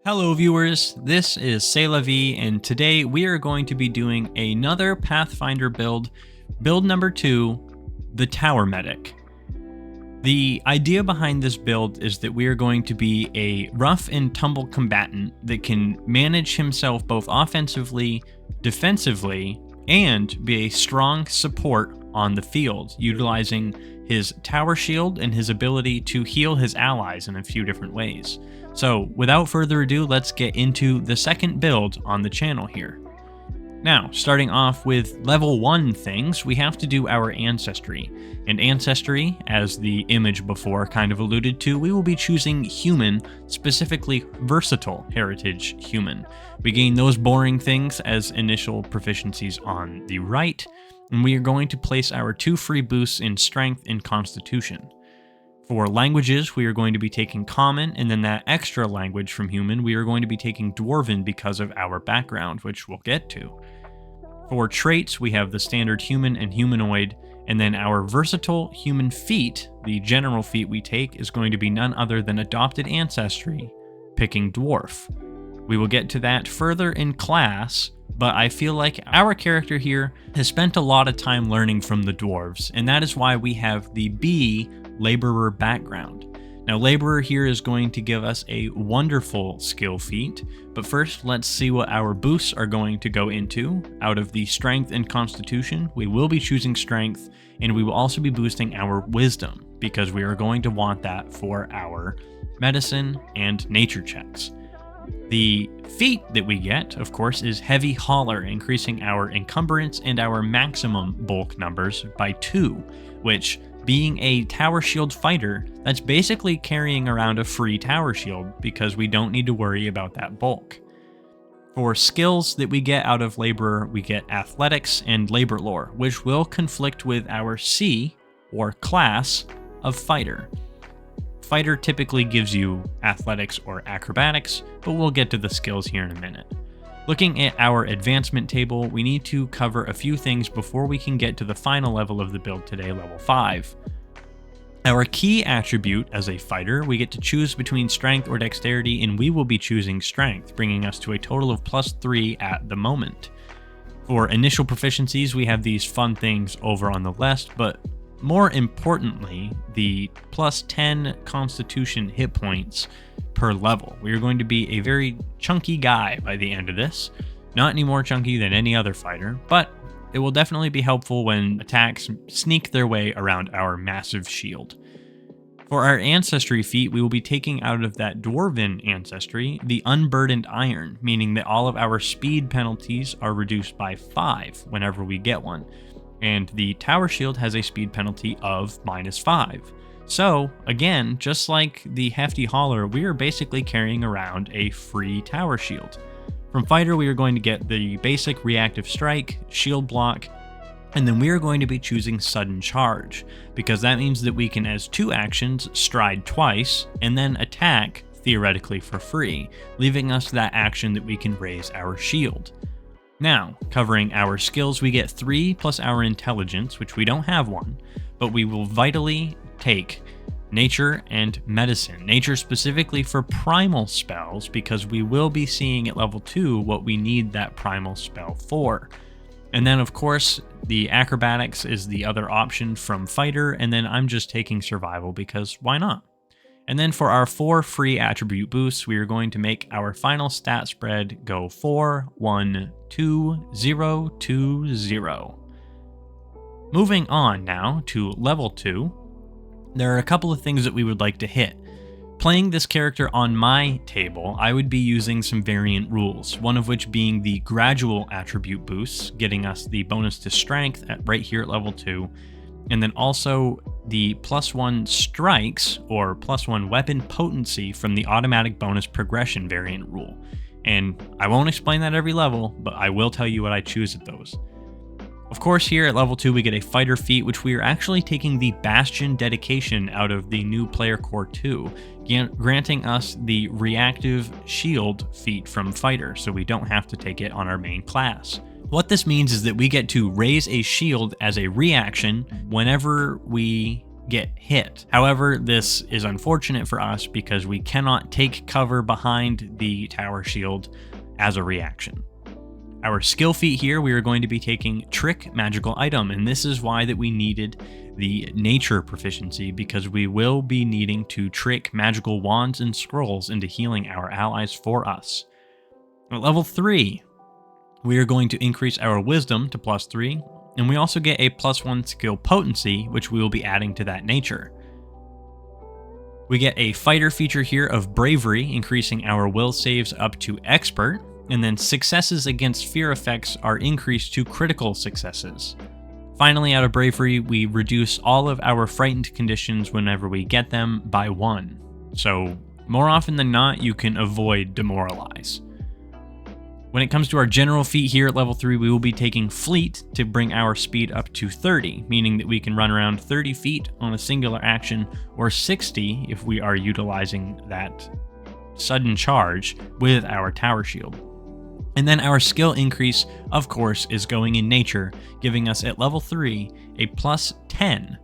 Hello viewers, this is Say-La-Vee, and today we are going to be doing another Pathfinder build number 2, the Tower Medic. The idea behind this build is that we are going to be a rough and tumble combatant that can manage himself both offensively, defensively, and be a strong support on the field, utilizing his tower shield and his ability to heal his allies in a few different ways. So without further ado, let's get into the second build on the channel here. Now, starting off with level 1 things, we have to do our ancestry. And ancestry, as the image before kind of alluded to, we will be choosing human, specifically versatile heritage human. We gain those boring things as initial proficiencies on the right, and we are going to place our 2 free boosts in strength and constitution. For languages, we are going to be taking Common, and then that extra language from Human, we are going to be taking Dwarven because of our background, which we'll get to. For traits, we have the standard Human and Humanoid, and then our versatile Human feat, the general feat we take, is going to be none other than Adopted Ancestry, picking Dwarf. We will get to that further in class, but I feel like our character here has spent a lot of time learning from the dwarves, and that is why we have the B Laborer background. Now, Laborer here is going to give us a wonderful skill feat, but first let's see what our boosts are going to go into. Out of the Strength and Constitution, we will be choosing Strength, and we will also be boosting our Wisdom, because we are going to want that for our Medicine and Nature checks. The feat that we get, of course, is Heavy Hauler, increasing our encumbrance and our maximum bulk numbers by 2, which, being a tower shield fighter, that's basically carrying around a free tower shield because we don't need to worry about that bulk. For skills that we get out of Laborer, we get Athletics and Labor Lore, which will conflict with our C, or class, of Fighter. Fighter typically gives you Athletics or Acrobatics, but we'll get to the skills here in a minute. Looking at our advancement table, we need to cover a few things before we can get to the final level of the build today, level 5. Our key attribute as a fighter, we get to choose between Strength or Dexterity, and we will be choosing Strength, bringing us to a total of +3 at the moment. For initial proficiencies, we have these fun things over on the left, but more importantly, the +10 Constitution hit points per level. We are going to be a very chunky guy by the end of this. Not any more chunky than any other fighter, but it will definitely be helpful when attacks sneak their way around our massive shield. For our ancestry feat, we will be taking out of that Dwarven ancestry the Unburdened Iron, meaning that all of our speed penalties are reduced by 5 whenever we get one. And the Tower Shield has a speed penalty of -5. So, again, just like the Hefty Hauler, we are basically carrying around a free Tower Shield. From Fighter, we are going to get the basic Reactive Strike, Shield Block, and then we are going to be choosing Sudden Charge, because that means that we can, as 2 actions, stride twice, and then attack, theoretically for free, leaving us that action that we can raise our shield. Now, covering our skills, we get 3 plus our intelligence, which we don't have one, but we will vitally take Nature and Medicine. Nature specifically for primal spells, because we will be seeing at level 2 what we need that primal spell for. And then, of course, the Acrobatics is the other option from Fighter, and then I'm just taking Survival because why not? And then for our 4 free attribute boosts, we are going to make our final stat spread go 4, 1, 2, 0, 2, 0. Moving on now to level 2, there are a couple of things that we would like to hit. Playing this character on my table, I would be using some variant rules, one of which being the gradual attribute boosts, getting us the bonus to strength right here at level 2, and then also the +1 strikes or +1 weapon potency from the automatic bonus progression variant rule. And I won't explain that every level, but I will tell you what I choose at those. Of course, here at level 2, we get a fighter feat, which we are actually taking the Bastion Dedication out of the new Player Core 2, granting us the reactive shield feat from fighter, so we don't have to take it on our main class. What this means is that we get to raise a shield as a reaction whenever we get hit. However, this is unfortunate for us because we cannot take cover behind the tower shield as a reaction. Our skill feat here, we are going to be taking Trick Magical Item, and this is why that we needed the nature proficiency, because we will be needing to trick magical wands and scrolls into healing our allies for us. At level 3, we are going to increase our wisdom to +3, and we also get a +1 skill potency, which we will be adding to that nature. We get a fighter feature here of bravery, increasing our will saves up to expert, and then successes against fear effects are increased to critical successes. Finally, out of bravery, we reduce all of our frightened conditions whenever we get them by 1. So more often than not, you can avoid demoralize. When it comes to our general feat here at level 3, we will be taking Fleet to bring our speed up to 30, meaning that we can run around 30 feet on a singular action, or 60 if we are utilizing that sudden charge with our tower shield. And then our skill increase, of course, is going in nature, giving us at level 3 a +10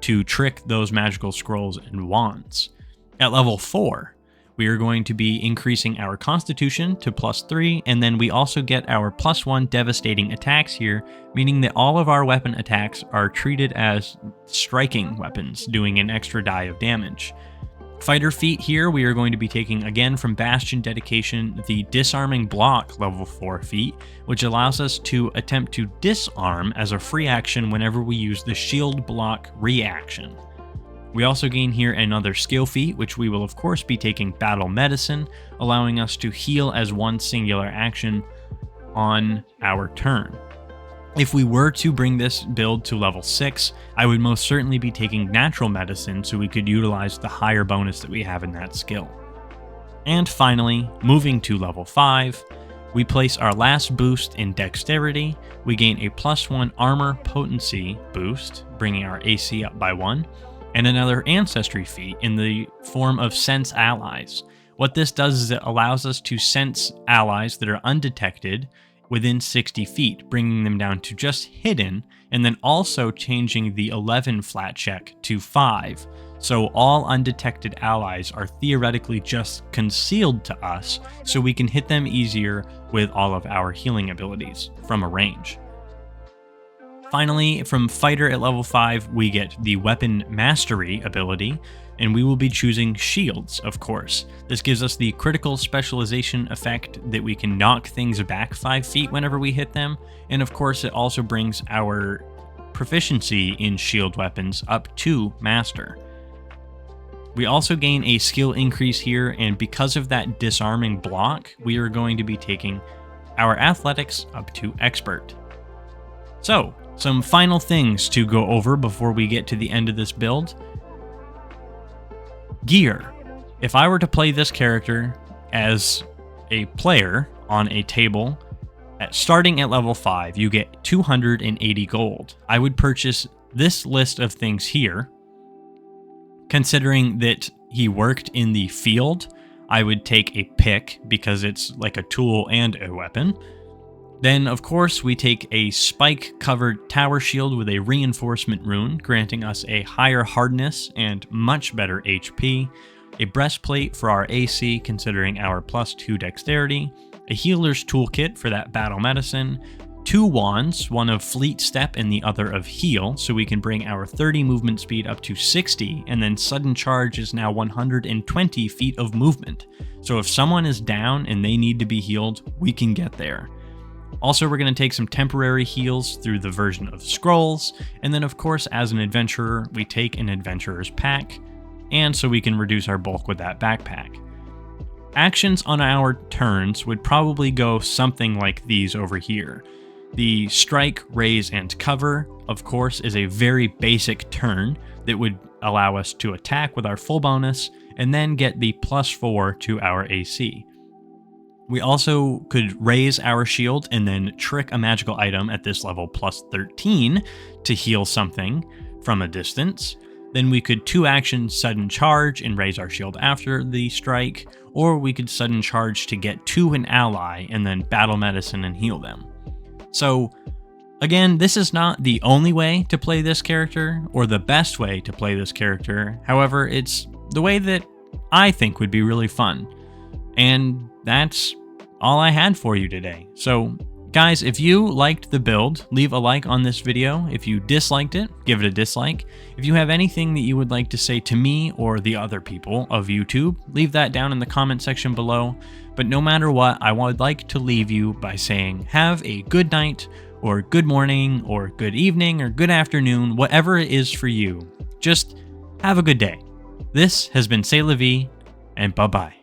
to trick those magical scrolls and wands. At level 4, we are going to be increasing our constitution to +3, and then we also get our +1 devastating attacks here, meaning that all of our weapon attacks are treated as striking weapons, doing an extra die of damage. Fighter feat here, we are going to be taking again from Bastion Dedication the Disarming Block level 4 feat, which allows us to attempt to disarm as a free action whenever we use the Shield Block reaction. We also gain here another skill feat, which we will of course be taking Battle Medicine, allowing us to heal as one singular action on our turn. If we were to bring this build to level 6, I would most certainly be taking Natural Medicine so we could utilize the higher bonus that we have in that skill. And finally, moving to level 5, we place our last boost in Dexterity, we gain a +1 Armor Potency boost, bringing our AC up by 1, and another Ancestry feat in the form of Sense Allies. What this does is it allows us to sense allies that are undetected within 60 feet, bringing them down to just hidden, and then also changing the 11 flat check to 5. So all undetected allies are theoretically just concealed to us, so we can hit them easier with all of our healing abilities from a range. Finally, from Fighter at level 5, we get the Weapon Mastery ability, and we will be choosing shields, of course. This gives us the critical specialization effect that we can knock things back 5 feet whenever we hit them, and of course it also brings our proficiency in shield weapons up to Master. We also gain a skill increase here, and because of that disarming block, we are going to be taking our athletics up to expert. So, some final things to go over before we get to the end of this build. Gear. If I were to play this character as a player on a table, starting at level 5, you get 280 gold. I would purchase this list of things here. Considering that he worked in the field, I would take a pick because it's like a tool and a weapon. Then, of course, we take a spike-covered tower shield with a reinforcement rune, granting us a higher hardness and much better HP, a breastplate for our AC, considering our +2 dexterity, a healer's toolkit for that battle medicine, 2 wands, one of Fleet Step and the other of Heal, so we can bring our 30 movement speed up to 60, and then Sudden Charge is now 120 feet of movement. So if someone is down and they need to be healed, we can get there. Also, we're going to take some temporary heals through the version of Scrolls, and then of course as an adventurer, we take an adventurer's pack, and so we can reduce our bulk with that backpack. Actions on our turns would probably go something like these over here. The Strike, Raise, and Cover, of course, is a very basic turn that would allow us to attack with our full bonus, and then get the +4 to our AC. We also could raise our shield and then trick a magical item at this level +13 to heal something from a distance. Then we could 2-action Sudden Charge and raise our shield after the strike, or we could Sudden Charge to get to an ally and then Battle Medicine and heal them. So Again, this is not the only way to play this character, or the best way to play this character. However, it's the way that I think would be really fun. And that's all I had for you today. So, guys, if you liked the build, leave a like on this video. If you disliked it, give it a dislike. If you have anything that you would like to say to me or the other people of YouTube, leave that down in the comment section below. But no matter what, I would like to leave you by saying have a good night, or good morning, or good evening, or good afternoon, whatever it is for you. Just have a good day. This has been Say-La-Vee, and bye-bye.